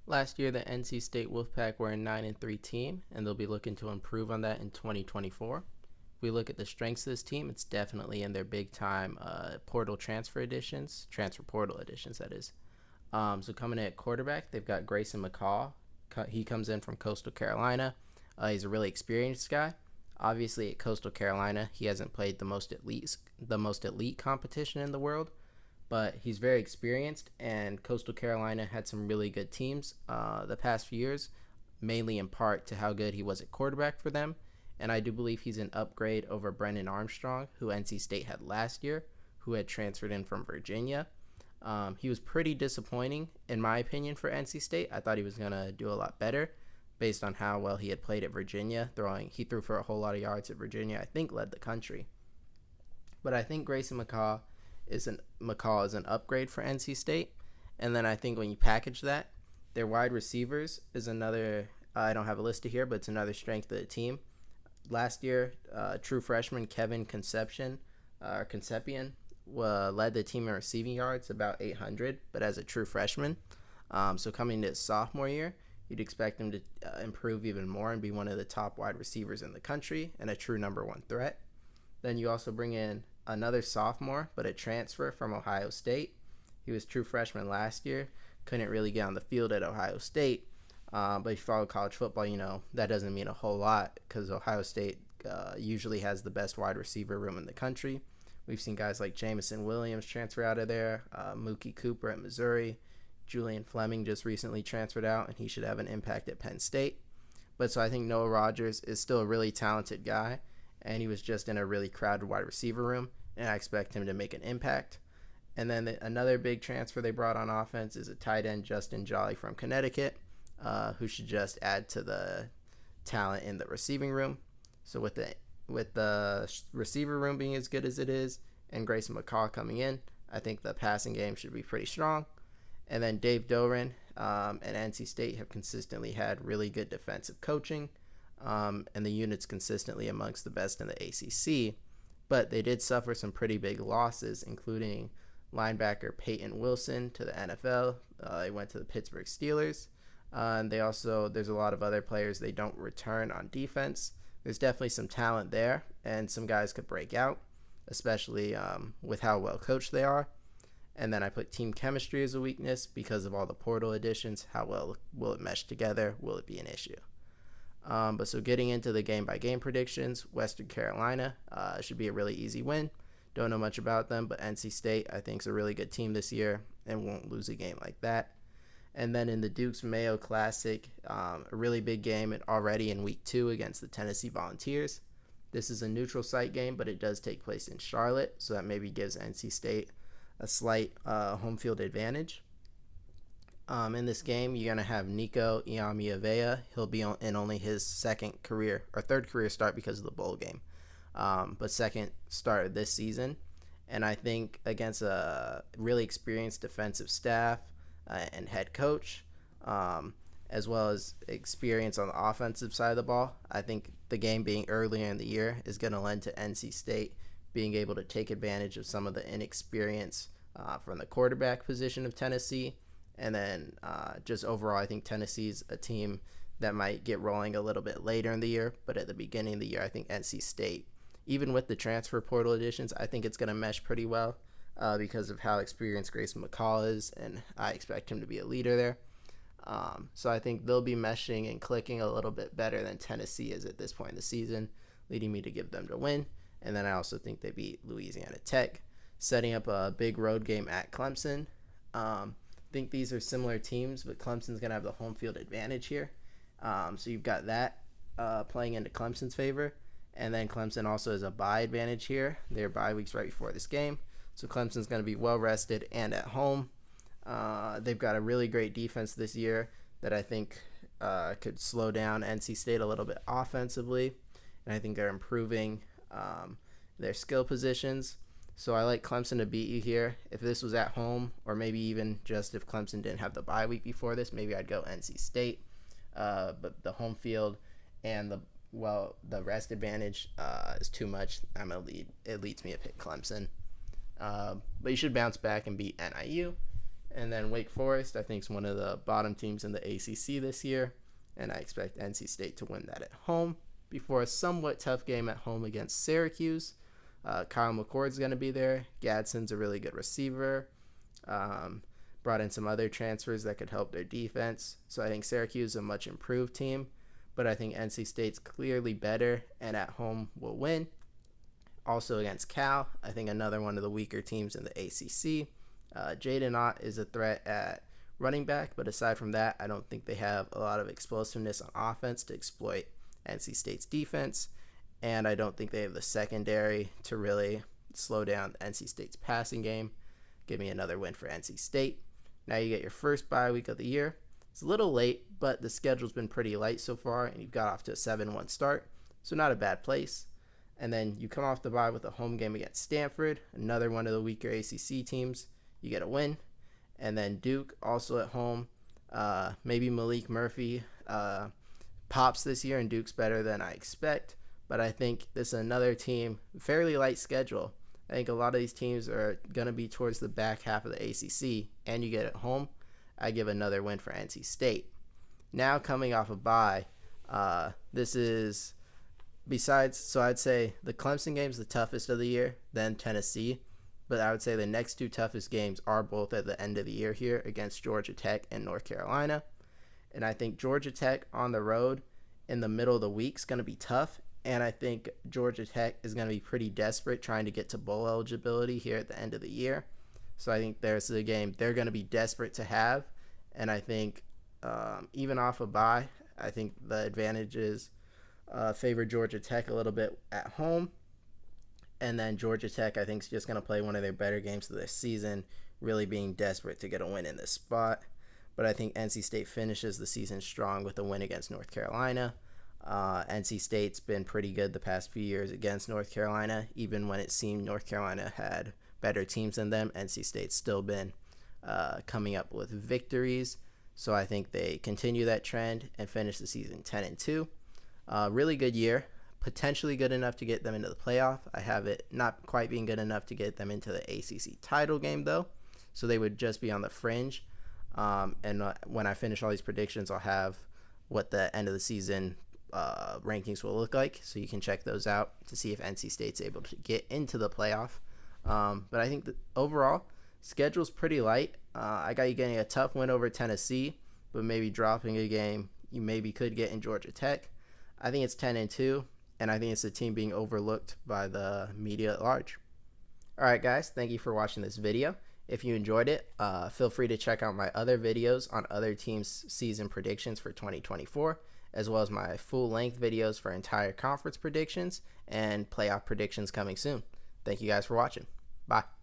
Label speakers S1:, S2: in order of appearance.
S1: Last year, the NC State Wolfpack were a 9-3 team, and they'll be looking to improve on that in 2024. If we look at the strengths of this team, it's definitely in their big time portal transfer portal additions, that is. So coming in at quarterback, they've got Grayson McCall. He comes in from Coastal Carolina. He's a really experienced guy. Obviously, at Coastal Carolina, he hasn't played the most elite competition in the world, but he's very experienced. And Coastal Carolina had some really good teams the past few years, mainly in part to how good he was at quarterback for them. And I do believe he's an upgrade over Brennan Armstrong, who NC State had last year, who had transferred in from Virginia. He was pretty disappointing, in my opinion, for NC State. I thought he was going to do a lot better based on how well he had played at Virginia. He threw for a whole lot of yards at Virginia, I think led the country. But I think Grayson McCall is an upgrade for NC State. And then I think when you package that, their wide receivers is another. I don't have a list here, but it's another strength of the team. Last year, true freshman Kevin Concepcion led the team in receiving yards, about 800, but as a true freshman. So coming to his sophomore year, you'd expect him to improve even more and be one of the top wide receivers in the country and a true number one threat. Then you also bring in another sophomore, but a transfer from Ohio State. He was true freshman last year, couldn't really get on the field at Ohio State. But if you follow college football, you know that doesn't mean a whole lot because Ohio State usually has the best wide receiver room in the country. We've seen guys like Jamison Williams transfer out of there, Mookie Cooper at Missouri, Julian Fleming just recently transferred out, and he should have an impact at Penn State. But so I think Noah Rogers is still a really talented guy, and he was just in a really crowded wide receiver room, and I expect him to make an impact. And then another big transfer they brought on offense is a tight end, Justin Jolly from Connecticut, who should just add to the talent in the receiving room. So with the receiver room being as good as it is, and Grayson McCall coming in, I think the passing game should be pretty strong. And then Dave Doeren and NC State have consistently had really good defensive coaching, and the unit's consistently amongst the best in the ACC. But they did suffer some pretty big losses, including linebacker Peyton Wilson to the NFL. He went to the Pittsburgh Steelers. And there's a lot of other players they don't return on defense. There's definitely some talent there, and some guys could break out, especially with how well coached they are. And then I put team chemistry as a weakness because of all the portal additions. How well will it mesh together? Will it be an issue? But so getting into the game-by-game predictions, Western Carolina should be a really easy win. Don't know much about them, but NC State I think is a really good team this year and won't lose a game like that. And then in the Dukes Mayo Classic, a really big game already in week 2 against the Tennessee Volunteers. This is a neutral site game, but it does take place in Charlotte, so that maybe gives NC State a slight home field advantage. In this game, you're going to have Nico Iamaleava. He'll be in only his third career start because of the bowl game, but second start of this season. And I think against a really experienced defensive staff and head coach, as well as experience on the offensive side of the ball, I think the game being earlier in the year is going to lend to NC State being able to take advantage of some of the inexperience from the quarterback position of Tennessee. And then just overall, I think Tennessee's a team that might get rolling a little bit later in the year. But at the beginning of the year, I think NC State, even with the transfer portal additions, I think it's going to mesh pretty well because of how experienced Grayson McCall is. And I expect him to be a leader there. So I think they'll be meshing and clicking a little bit better than Tennessee is at this point in the season, leading me to give them to win. And then I also think they beat Louisiana Tech, setting up a big road game at Clemson. I think these are similar teams, but Clemson's going to have the home field advantage here. So you've got that playing into Clemson's favor. And then Clemson also has a bye advantage here. Their bye week's right before this game. So Clemson's going to be well rested and at home. They've got a really great defense this year that I think could slow down NC State a little bit offensively. And I think they're improving their skill positions. So I like Clemson to beat you here. If this was at home, or maybe even just if Clemson didn't have the bye week before this, maybe I'd go NC State. But the home field and the rest advantage is too much. It leads me to pick Clemson. But you should bounce back and beat NIU. And then Wake Forest, I think, is one of the bottom teams in the ACC this year, and I expect NC State to win that at home before a somewhat tough game at home against Syracuse. Kyle McCord's going to be there. Gadsden's a really good receiver. Brought in some other transfers that could help their defense. So I think Syracuse is a much improved team, but I think NC State's clearly better and at home will win. Also against Cal, I think another one of the weaker teams in the ACC. Jaden Ott is a threat at running back, but aside from that, I don't think they have a lot of explosiveness on offense to exploit NC State's defense, and I don't think they have the secondary to really slow down NC State's passing game. Give me another win for NC State. Now you get your first bye week of the year. It's a little late, but the schedule's been pretty light so far, and you've got off to a 7-1 start, so not a bad place. And then you come off the bye with a home game against Stanford, another one of the weaker ACC teams. You get a win. And then Duke also at home. Maybe Malik Murphy pops this year, and Duke's better than I expect. But I think this is another team, fairly light schedule. I think a lot of these teams are going to be towards the back half of the ACC, and you get at home. I give another win for NC State. Now coming off a bye, this is so I'd say the Clemson game is the toughest of the year, then Tennessee. But I would say the next two toughest games are both at the end of the year here against Georgia Tech and North Carolina. And I think Georgia Tech on the road in the middle of the week is going to be tough. And I think Georgia Tech is going to be pretty desperate trying to get to bowl eligibility here at the end of the year. So I think there's a game they're going to be desperate to have. And I think even off a bye, I think the advantages favor Georgia Tech a little bit at home. And then Georgia Tech, I think, is just going to play one of their better games of this season, really being desperate to get a win in this spot. But I think NC State finishes the season strong with a win against North Carolina. NC State's been pretty good the past few years against North Carolina. Even when it seemed North Carolina had better teams than them, NC State's still been coming up with victories. So I think they continue that trend and finish the season 10-2. Really good year. Potentially good enough to get them into the playoff. I have it not quite being good enough to get them into the ACC title game, though. So they would just be on the fringe. And when I finish all these predictions, I'll have what the end of the season rankings will look like. So you can check those out to see if NC State's able to get into the playoff. But I think that overall, schedule's pretty light. I got you getting a tough win over Tennessee, but maybe dropping a game you maybe could get in Georgia Tech. I think it's 10-2. And I think it's a team being overlooked by the media at large. All right, guys, thank you for watching this video. If you enjoyed it, feel free to check out my other videos on other teams' season predictions for 2024, as well as my full-length videos for entire conference predictions and playoff predictions coming soon. Thank you guys for watching. Bye.